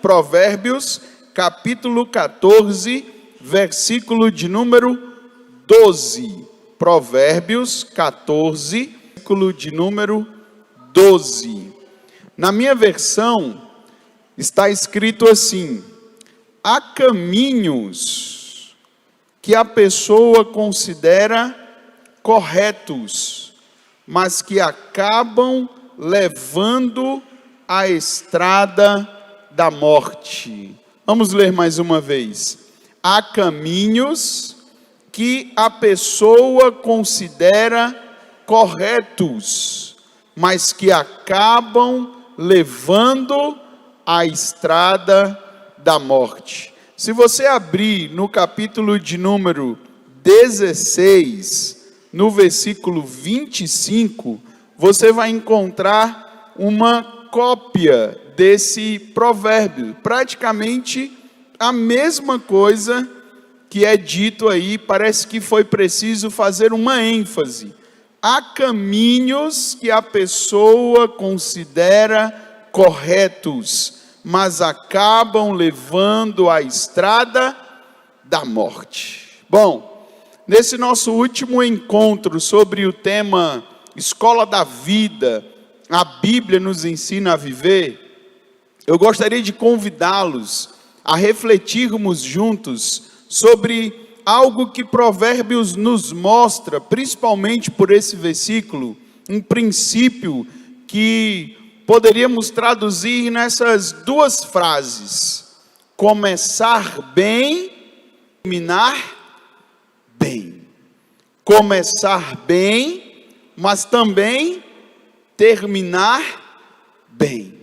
Provérbios, capítulo 14, versículo de número 12. Provérbios 14, versículo de número 12. Na minha versão, está escrito assim: há caminhos que a pessoa considera corretos, mas que acabam levando à estrada da morte. Vamos ler mais uma vez. Há caminhos que a pessoa considera corretos, mas que acabam levando à estrada da morte. Se você abrir no capítulo de número 16, no versículo 25, você vai encontrar uma cópia desse provérbio, praticamente a mesma coisa que é dito aí. Parece que foi preciso fazer uma ênfase. Há caminhos que a pessoa considera corretos, mas acabam levando à estrada da morte. Bom, nesse nosso último encontro sobre o tema Escola da Vida, a Bíblia nos ensina a viver, eu gostaria de convidá-los a refletirmos juntos sobre algo que Provérbios nos mostra, principalmente por esse versículo, um princípio que poderíamos traduzir nessas duas frases: começar bem, terminar bem. Começar bem, mas também terminar bem.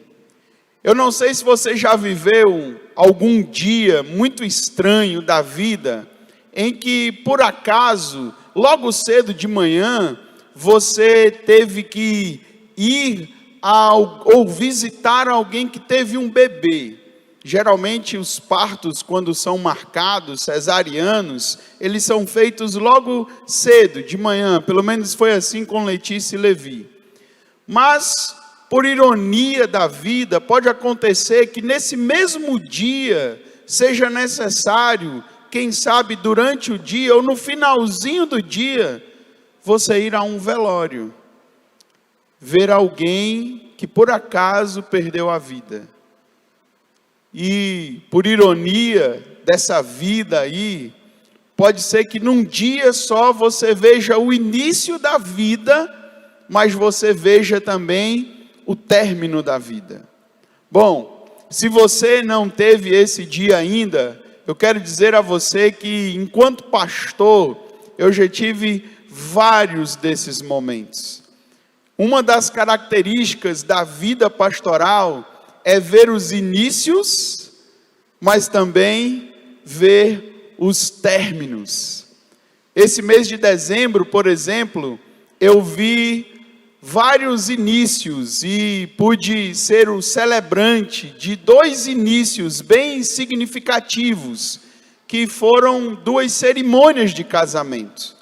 Eu não sei se você já viveu algum dia muito estranho da vida, em que, por acaso, logo cedo de manhã, você teve que ir ou visitar alguém que teve um bebê. Geralmente os partos, quando são marcados, cesarianos, eles são feitos logo cedo, de manhã. Pelo menos foi assim com Letícia e Levi. Mas, por ironia da vida, pode acontecer que nesse mesmo dia seja necessário, quem sabe durante o dia ou no finalzinho do dia, você ir a um velório, ver alguém que por acaso perdeu a vida. E por ironia dessa vida aí, pode ser que num dia só você veja o início da vida, mas você veja também o término da vida. Bom, se você não teve esse dia ainda, eu quero dizer a você que, enquanto pastor, eu já tive vários desses momentos. Uma das características da vida pastoral é ver os inícios, mas também ver os términos. Esse mês de dezembro, por exemplo, eu vi vários inícios e pude ser o celebrante de dois inícios bem significativos, que foram duas cerimônias de casamento.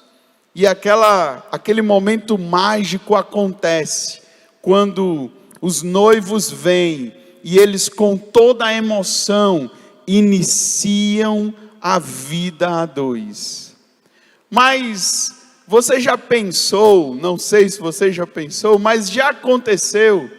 E aquele momento mágico acontece quando os noivos vêm e eles, com toda a emoção, iniciam a vida a dois. Mas você já pensou, não sei se você já pensou, mas já aconteceu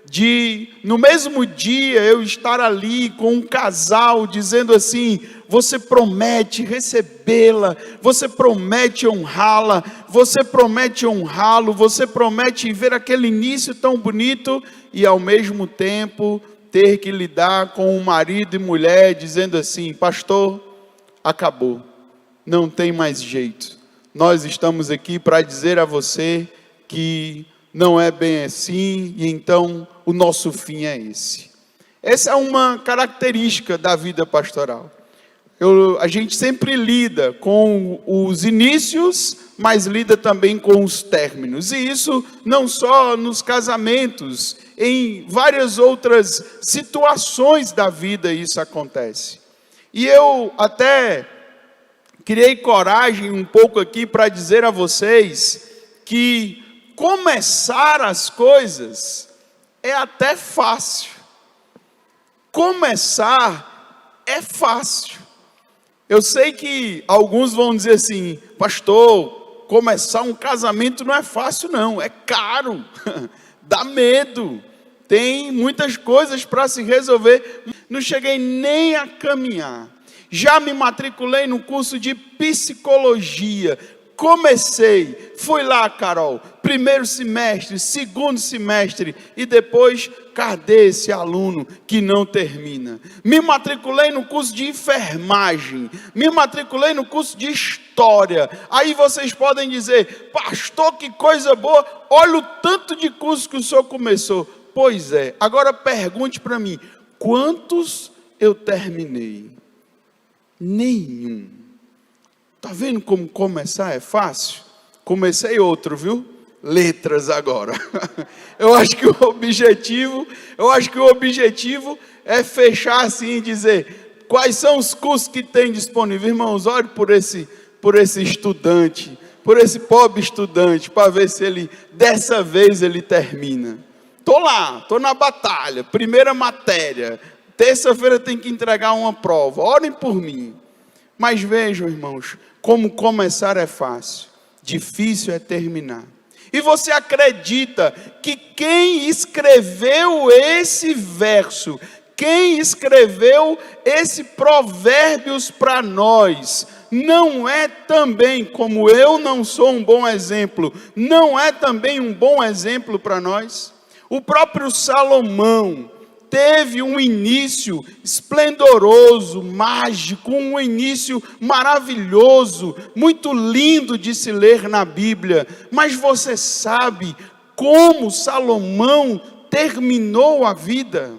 de no mesmo dia eu estar ali com um casal dizendo assim: você promete recebê-la, você promete honrá-la, você promete honrá-lo, você promete ver aquele início tão bonito, e ao mesmo tempo ter que lidar com um marido e mulher dizendo assim: pastor, acabou, não tem mais jeito. Nós estamos aqui para dizer a você que não é bem assim, e então o nosso fim é esse. Essa é uma característica da vida pastoral. A gente sempre lida com os inícios, mas lida também com os términos. E isso não só nos casamentos, em várias outras situações da vida isso acontece. E eu até criei coragem um pouco aqui para dizer a vocês que começar as coisas é até fácil. começar é fácil. Eu sei que alguns vão dizer assim: pastor, começar um casamento não é fácil não, é caro, dá medo, tem muitas coisas para se resolver. Não cheguei nem a caminhar. Já me matriculei no curso de psicologia. Comecei, fui lá, Carol, primeiro semestre, segundo semestre, e depois, cadê esse aluno que não termina? Me matriculei no curso de enfermagem, me matriculei no curso de história. Aí vocês podem dizer: pastor, que coisa boa, olha o tanto de curso que o senhor começou. Pois é, agora pergunte para mim, quantos eu terminei? Nenhum. Está vendo como começar é fácil? Comecei outro, viu? Letras agora. Eu acho que o objetivo é fechar assim e dizer: quais são os cursos que tem disponível? Irmãos, olhe por esse estudante, por esse pobre estudante, para ver se ele, dessa vez, ele termina. Estou lá, estou na batalha, primeira matéria, terça-feira tem que entregar uma prova, orem por mim. Mas vejam, irmãos, como começar é fácil, difícil é terminar. E você acredita que quem escreveu esse verso, quem escreveu esse provérbios para nós, não é também, como eu não sou um bom exemplo, não é também um bom exemplo para nós? O próprio Salomão teve um início esplendoroso, mágico, um início maravilhoso, muito lindo de se ler na Bíblia. Mas você sabe como Salomão terminou a vida?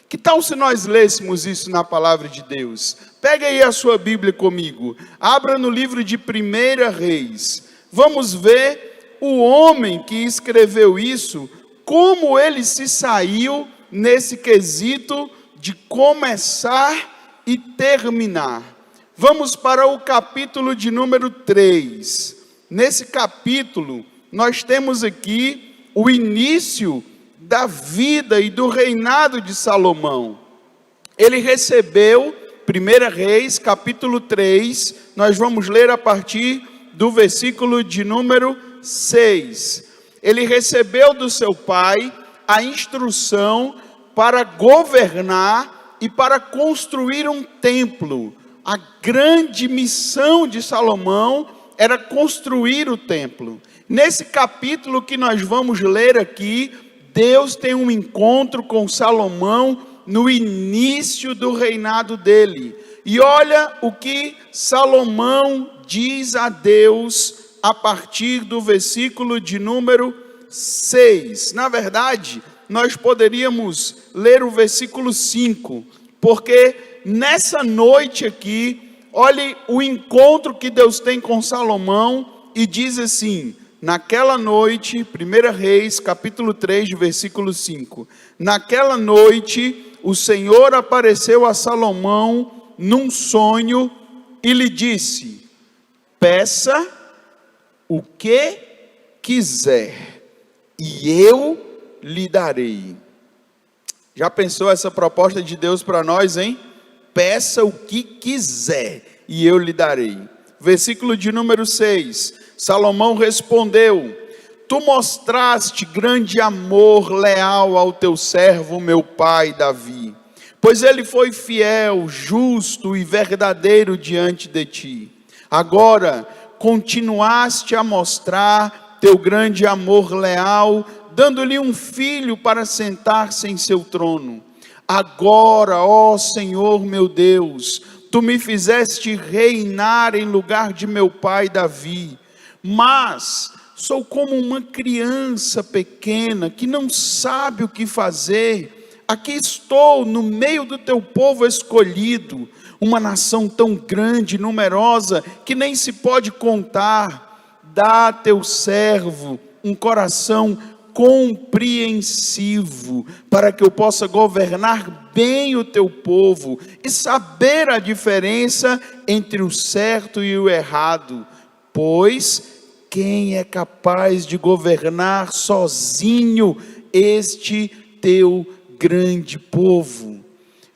Que tal se nós lêssemos isso na palavra de Deus? Pega aí a sua Bíblia comigo, abra no livro de 1 Reis. Vamos ver o homem que escreveu isso, como ele se saiu nesse quesito de começar e terminar. Vamos para o capítulo de número 3. Nesse capítulo, nós temos aqui o início da vida e do reinado de Salomão. Ele recebeu, 1 Reis, capítulo 3, nós vamos ler a partir do versículo de número 6. Ele recebeu do seu pai a instrução para governar e para construir um templo. A grande missão de Salomão era construir o templo. Nesse capítulo que nós vamos ler aqui, Deus tem um encontro com Salomão no início do reinado dele. E olha o que Salomão diz a Deus a partir do versículo de número 6. Na verdade, nós poderíamos ler o versículo 5, porque nessa noite aqui, olhe o encontro que Deus tem com Salomão, e diz assim: naquela noite, 1 Reis, capítulo 3, versículo 5, naquela noite, o Senhor apareceu a Salomão num sonho e lhe disse: peça o que quiser, e eu lhe darei. Já pensou essa proposta de Deus para nós, hein? Peça o que quiser e eu lhe darei. Versículo de número 6, Salomão respondeu: tu mostraste grande amor leal ao teu servo, meu pai Davi, pois ele foi fiel, justo e verdadeiro diante de ti. Agora, continuaste a mostrar teu grande amor leal, dando-lhe um filho para sentar-se em seu trono. Agora, ó Senhor meu Deus, tu me fizeste reinar em lugar de meu pai Davi, mas sou como uma criança pequena que não sabe o que fazer. Aqui estou no meio do teu povo escolhido, uma nação tão grande e numerosa que nem se pode contar. Dá a teu servo um coração compreensivo, para que eu possa governar bem o teu povo e saber a diferença entre o certo e o errado, pois quem é capaz de governar sozinho este teu grande povo?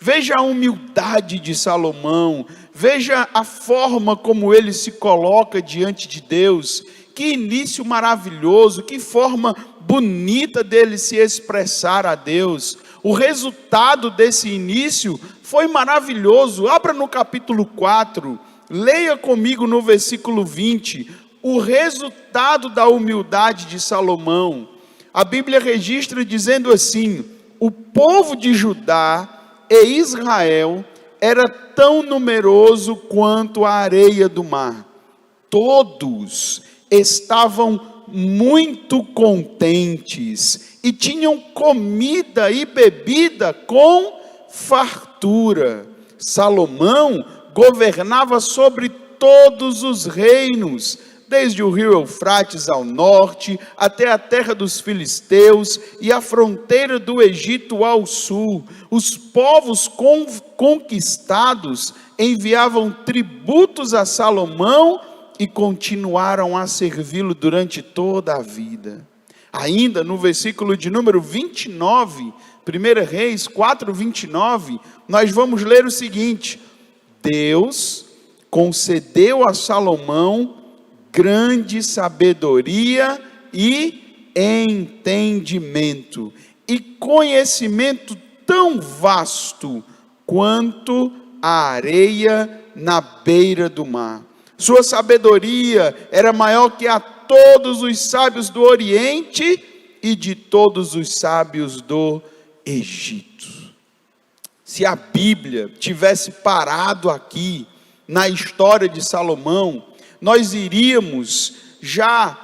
Veja a humildade de Salomão, veja a forma como ele se coloca diante de Deus. Que início maravilhoso, que forma bonita dele se expressar a Deus. O resultado desse início foi maravilhoso. Abra no capítulo 4, leia comigo no versículo 20, o resultado da humildade de Salomão. A Bíblia registra dizendo assim: o povo de Judá e Israel era tão numeroso quanto a areia do mar. Todos estavam muito contentes e tinham comida e bebida com fartura. Salomão governava sobre todos os reinos, desde o rio Eufrates ao norte, até a terra dos filisteus e a fronteira do Egito ao sul. Os povos conquistados enviavam tributos a Salomão e continuaram a servi-lo durante toda a vida. Ainda no versículo de número 29, 1 Reis 4, 29, nós vamos ler o seguinte: Deus concedeu a Salomão grande sabedoria e entendimento, e conhecimento tão vasto quanto a areia na beira do mar. Sua sabedoria era maior que a todos os sábios do Oriente e de todos os sábios do Egito. Se a Bíblia tivesse parado aqui na história de Salomão, nós iríamos já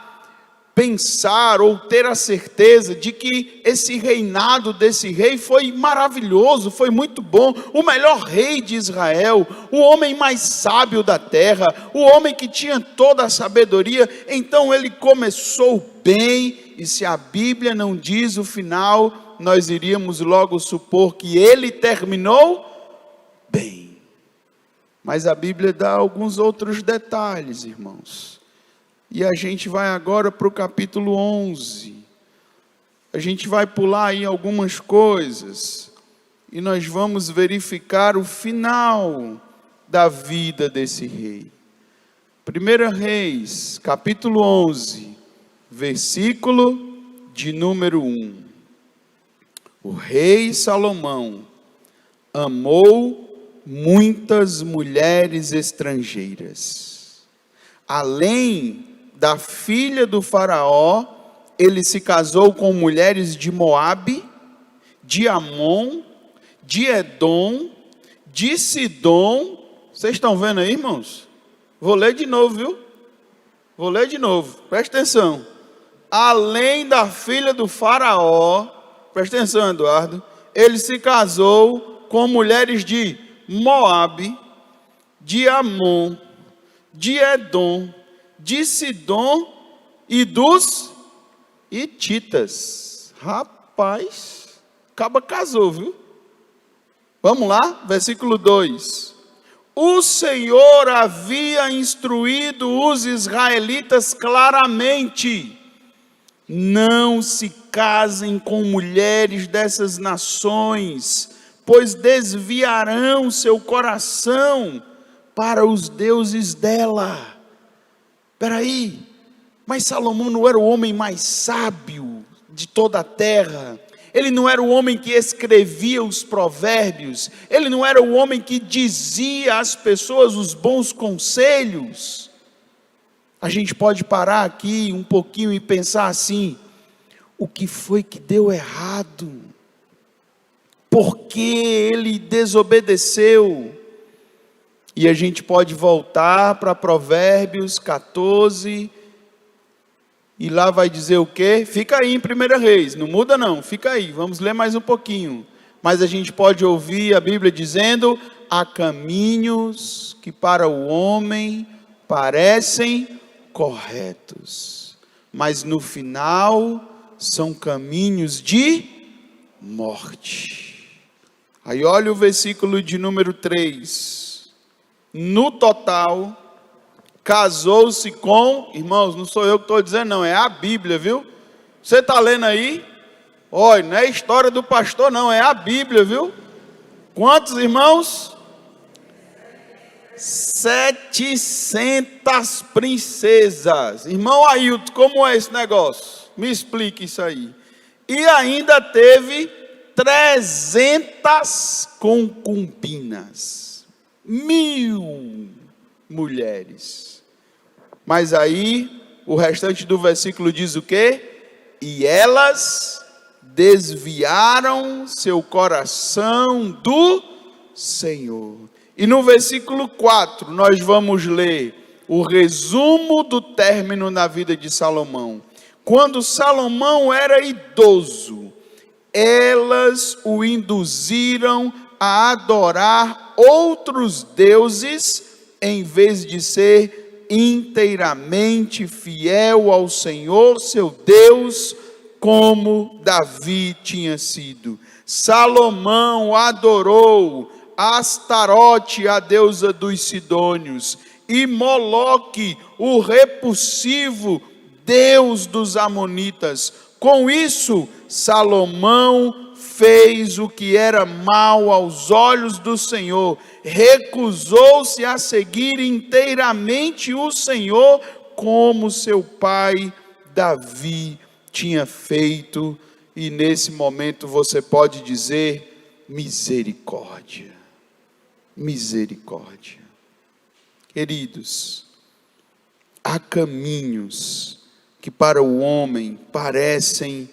pensar ou ter a certeza de que esse reinado desse rei foi maravilhoso, foi muito bom, o melhor rei de Israel, o homem mais sábio da terra, o homem que tinha toda a sabedoria. Então ele começou bem, e se a Bíblia não diz o final, nós iríamos logo supor que ele terminou bem. Mas a Bíblia dá alguns outros detalhes, irmãos. E a gente vai agora para o capítulo 11. A gente vai pular aí algumas coisas. E nós vamos verificar o final da vida desse rei. 1 Reis, capítulo 11, versículo de número 1. O rei Salomão amou muitas mulheres estrangeiras. Além da filha do faraó, ele se casou com mulheres de Moabe, de Amon, de Edom, de Sidom. Vocês estão vendo aí, irmãos? Vou ler de novo, viu? Vou ler de novo, presta atenção. Além da filha do faraó, presta atenção, Eduardo, ele se casou com mulheres de Moabe, de Amon, de Edom, de Sidom e dos hititas. Rapaz, acaba casou, viu? Vamos lá, versículo 2. O Senhor havia instruído os israelitas claramente: não se casem com mulheres dessas nações, pois desviarão seu coração para os deuses dela. Espera aí, mas Salomão não era o homem mais sábio de toda a terra? Ele não era o homem que escrevia os provérbios? Ele não era o homem que dizia às pessoas os bons conselhos? A gente pode parar aqui um pouquinho e pensar assim: o que foi que deu errado? Por que ele desobedeceu? E a gente pode voltar para Provérbios 14, e lá vai dizer o quê? Fica aí em 1 Reis, não muda não, fica aí, vamos ler mais um pouquinho. Mas a gente pode ouvir a Bíblia dizendo: há caminhos que para o homem parecem corretos, mas no final são caminhos de morte. Aí olha o versículo de número 3. No total, casou-se com, irmãos, não sou eu que estou dizendo não, é a Bíblia, viu? Você está lendo aí? Olha, não é história do pastor não, é a Bíblia, viu? Quantos irmãos? 700 princesas. Irmão Ailton, como é esse negócio? Me explique isso aí. E ainda teve 300 concubinas. 1000 mulheres. Mas aí, o restante do versículo diz o quê? E elas desviaram seu coração do Senhor. E no versículo 4, nós vamos ler o resumo do término na vida de Salomão. Quando Salomão era idoso, elas o induziram a adorar outros deuses, em vez de ser inteiramente fiel ao Senhor, seu Deus, como Davi tinha sido. Salomão adorou Astarote, a deusa dos Sidônios, e Moloque, o repulsivo deus dos Amonitas. Com isso, Salomão fez o que era mal aos olhos do Senhor, recusou-se a seguir inteiramente o Senhor, como seu pai Davi tinha feito. E nesse momento você pode dizer: misericórdia, misericórdia. Queridos, há caminhos que para o homem parecem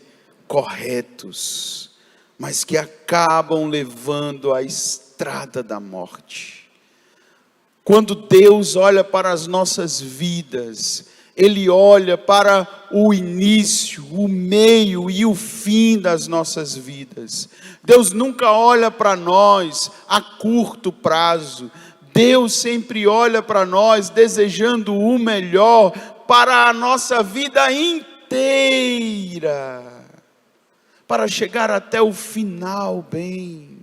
corretos, mas que acabam levando à estrada da morte. Quando Deus olha para as nossas vidas, Ele olha para o início, o meio e o fim das nossas vidas. Deus nunca olha para nós a curto prazo. Deus sempre olha para nós desejando o melhor para a nossa vida inteira, para chegar até o final bem.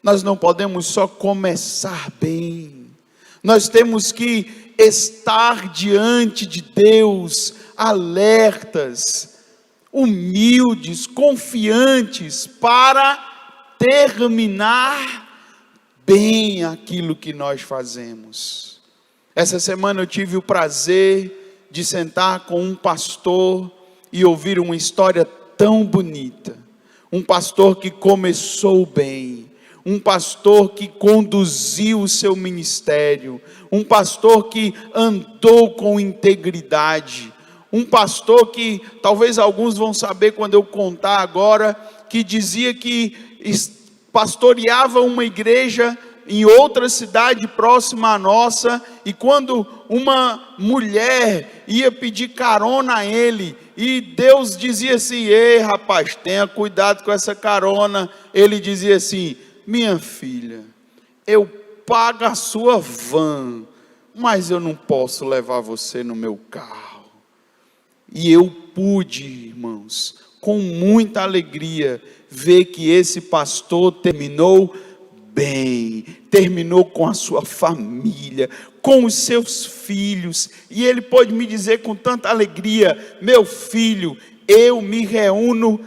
Nós não podemos só começar bem, nós temos que estar diante de Deus alertas, humildes, confiantes, para terminar bem aquilo que nós fazemos. Essa semana eu tive o prazer de sentar com um pastor e ouvir uma história tão bonita. Um pastor que começou bem, um pastor que conduziu o seu ministério, um pastor que andou com integridade, um pastor que talvez alguns vão saber quando eu contar agora, que dizia que pastoreava uma igreja em outra cidade próxima à nossa, e quando uma mulher ia pedir carona a ele, e Deus dizia assim: ei rapaz, tenha cuidado com essa carona, ele dizia assim: minha filha, eu pago a sua van, mas eu não posso levar você no meu carro. E eu pude, irmãos, com muita alegria, ver que esse pastor terminou bem, terminou com a sua família, com os seus filhos, e ele pôde me dizer com tanta alegria: meu filho, eu me reúno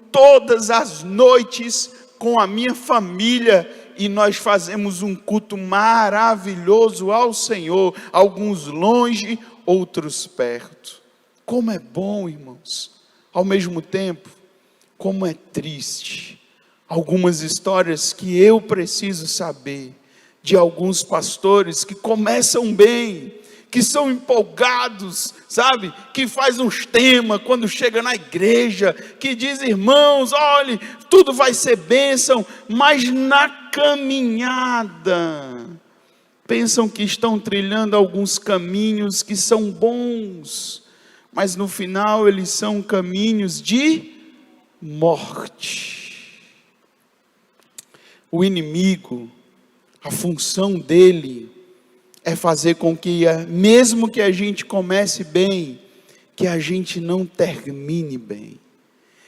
todas as noites com a minha família, e nós fazemos um culto maravilhoso ao Senhor, alguns longe, outros perto. Como é bom, irmãos. Ao mesmo tempo, como é triste. Algumas histórias que eu preciso saber, de alguns pastores que começam bem, que são empolgados, sabe? Que faz uns temas quando chega na igreja, que diz: irmãos, olhe, tudo vai ser bênção, mas na caminhada, pensam que estão trilhando alguns caminhos que são bons, mas no final eles são caminhos de morte. O inimigo, a função dele é fazer com que, mesmo que a gente comece bem, que a gente não termine bem.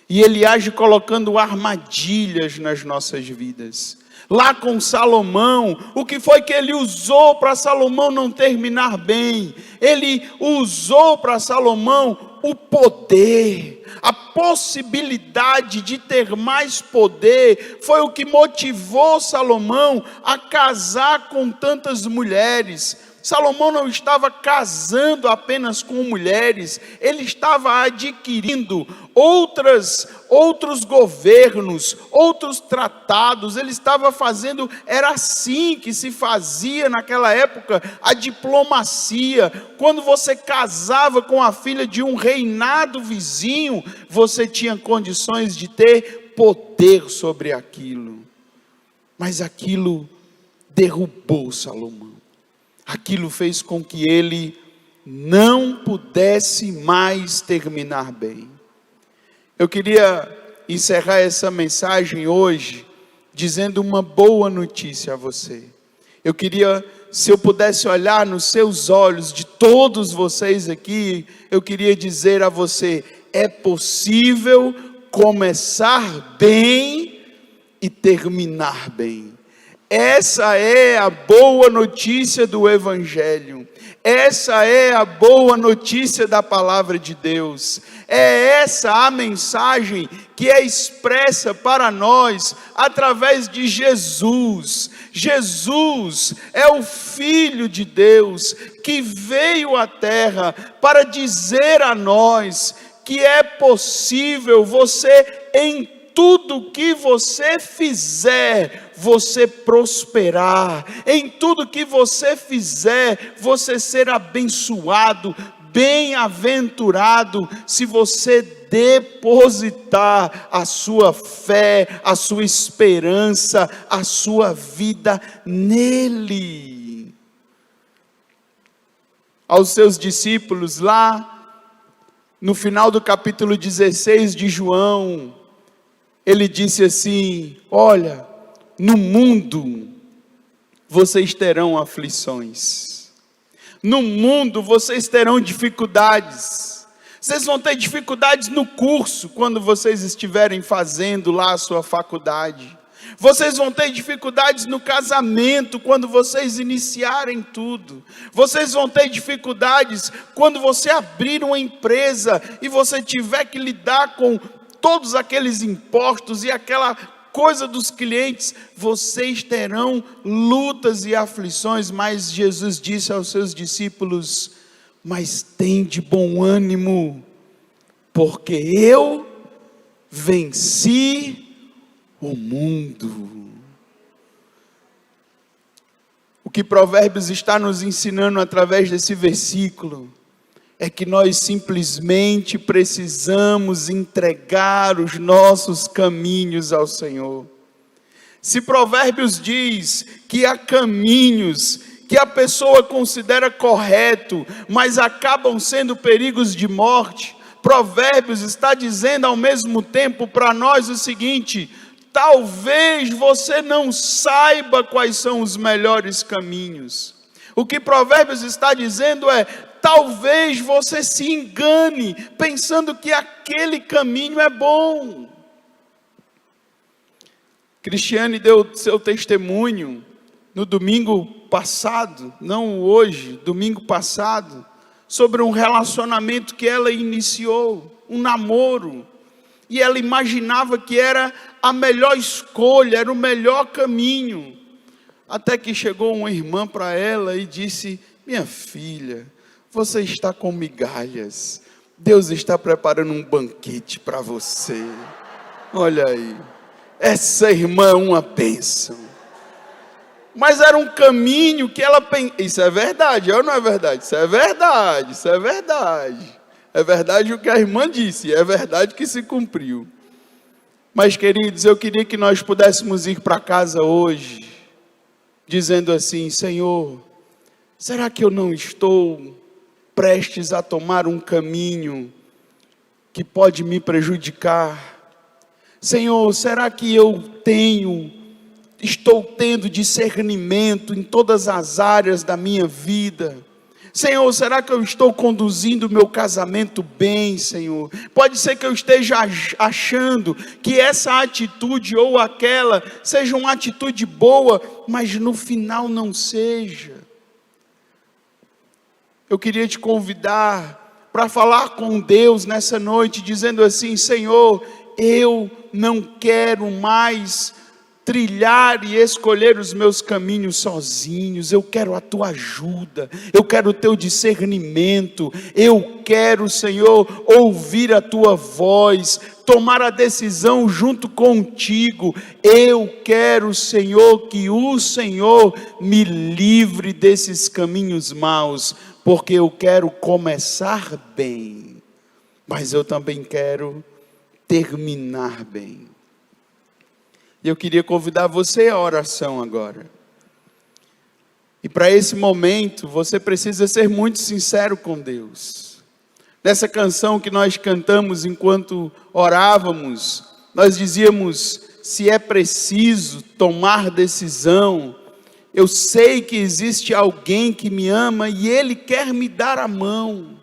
E ele age colocando armadilhas nas nossas vidas. Lá com Salomão, o que foi que ele usou para Salomão não terminar bem? Ele usou para Salomão o poder, a possibilidade de ter mais poder, foi o que motivou Salomão a casar com tantas mulheres. Salomão não estava casando apenas com mulheres, ele estava adquirindo outros governos, outros tratados, ele estava fazendo, era assim que se fazia naquela época, a diplomacia. Quando você casava com a filha de um reinado vizinho, você tinha condições de ter poder sobre aquilo. Mas aquilo derrubou Salomão. Aquilo fez com que ele não pudesse mais terminar bem. Eu queria encerrar essa mensagem hoje dizendo uma boa notícia a você. Eu queria, se eu pudesse olhar nos seus olhos de todos vocês aqui, eu queria dizer a você: é possível começar bem e terminar bem. Essa é a boa notícia do Evangelho. Essa é a boa notícia da palavra de Deus. É essa a mensagem que é expressa para nós através de Jesus. Jesus é o Filho de Deus que veio à terra para dizer a nós que é possível você, em tudo que você fizer, você prosperar. Em tudo que você fizer, você ser abençoado, bem-aventurado, se você depositar a sua fé, a sua esperança, a sua vida nele. Aos seus discípulos lá, no final do capítulo 16 de João, ele disse assim: olha, no mundo vocês terão aflições, no mundo vocês terão dificuldades, vocês vão ter dificuldades no curso, quando vocês estiverem fazendo lá a sua faculdade, vocês vão ter dificuldades no casamento, quando vocês iniciarem tudo, vocês vão ter dificuldades quando você abrir uma empresa, e você tiver que lidar com todos aqueles impostos e aquela coisa dos clientes. Vocês terão lutas e aflições, mas Jesus disse aos seus discípulos: mas tende bom ânimo, porque eu venci o mundo. O que Provérbios está nos ensinando através desse versículo é que nós simplesmente precisamos entregar os nossos caminhos ao Senhor. Se Provérbios diz que há caminhos que a pessoa considera correto, mas acabam sendo perigos de morte, Provérbios está dizendo ao mesmo tempo para nós o seguinte: talvez você não saiba quais são os melhores caminhos. O que Provérbios está dizendo é: talvez você se engane, pensando que aquele caminho é bom. Cristiane deu seu testemunho no domingo passado, não hoje, domingo passado, sobre um relacionamento que ela iniciou, um namoro, e ela imaginava que era a melhor escolha, era o melhor caminho, até que chegou uma irmã para ela e disse: minha filha, você está com migalhas, Deus está preparando um banquete para você. Olha aí, essa irmã é uma bênção. Mas era um caminho que ela pensava. Isso é verdade, ou não é verdade? Isso é verdade, isso é verdade. É verdade o que a irmã disse, é verdade que se cumpriu. Mas, queridos, eu queria que nós pudéssemos ir para casa hoje, dizendo assim: Senhor, será que eu não estou prestes a tomar um caminho que pode me prejudicar? Senhor, será que eu estou tendo discernimento em todas as áreas da minha vida? Senhor, será que eu estou conduzindo o meu casamento bem, Senhor? Pode ser que eu esteja achando que essa atitude ou aquela seja uma atitude boa, mas no final não seja. Eu queria te convidar para falar com Deus nessa noite, dizendo assim: Senhor, eu não quero mais trilhar e escolher os meus caminhos sozinhos, eu quero a tua ajuda, eu quero o teu discernimento, eu quero, Senhor, ouvir a tua voz, tomar a decisão junto contigo. Eu quero, Senhor, que o Senhor me livre desses caminhos maus, porque eu quero começar bem, mas eu também quero terminar bem. E eu queria convidar você à oração agora. E para esse momento, você precisa ser muito sincero com Deus. Nessa canção que nós cantamos enquanto orávamos, nós dizíamos: se é preciso tomar decisão, eu sei que existe alguém que me ama e Ele quer me dar a mão.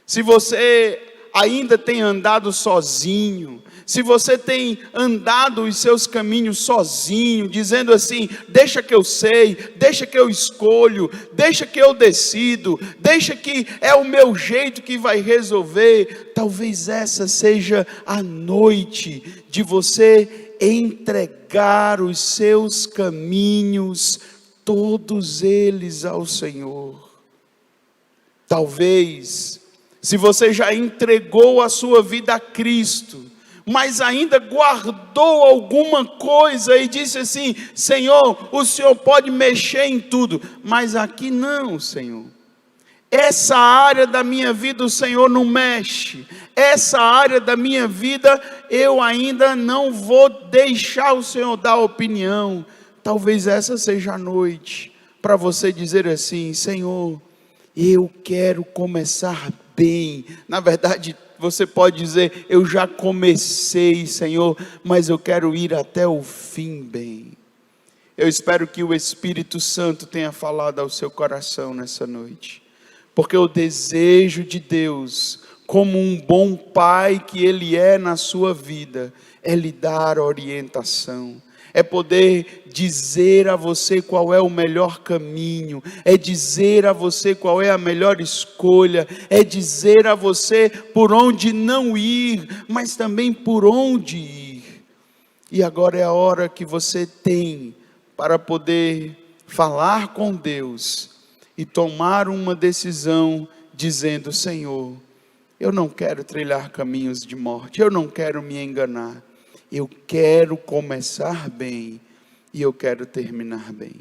Se você ainda tem andado sozinho, se você tem andado os seus caminhos sozinho, dizendo assim: deixa que eu sei, deixa que eu escolho, deixa que eu decido, deixa que é o meu jeito que vai resolver, talvez essa seja a noite de você entregar os seus caminhos, todos eles ao Senhor. Talvez, se você já entregou a sua vida a Cristo, mas ainda guardou alguma coisa e disse assim: Senhor, o Senhor pode mexer em tudo, mas aqui não, Senhor. Essa área da minha vida o Senhor não mexe, essa área da minha vida eu ainda não vou deixar o Senhor dar opinião. Talvez essa seja a noite para você dizer assim: Senhor, eu quero começar bem. Na verdade, você pode dizer: eu já comecei, Senhor, mas eu quero ir até o fim bem. Eu espero que o Espírito Santo tenha falado ao seu coração nessa noite, porque o desejo de Deus, como um bom pai que Ele é na sua vida, é lhe dar orientação, é poder dizer a você qual é o melhor caminho, é dizer a você qual é a melhor escolha, é dizer a você por onde não ir, mas também por onde ir. E agora é a hora que você tem para poder falar com Deus e tomar uma decisão dizendo: Senhor, eu não quero trilhar caminhos de morte, eu não quero me enganar. Eu quero começar bem e eu quero terminar bem.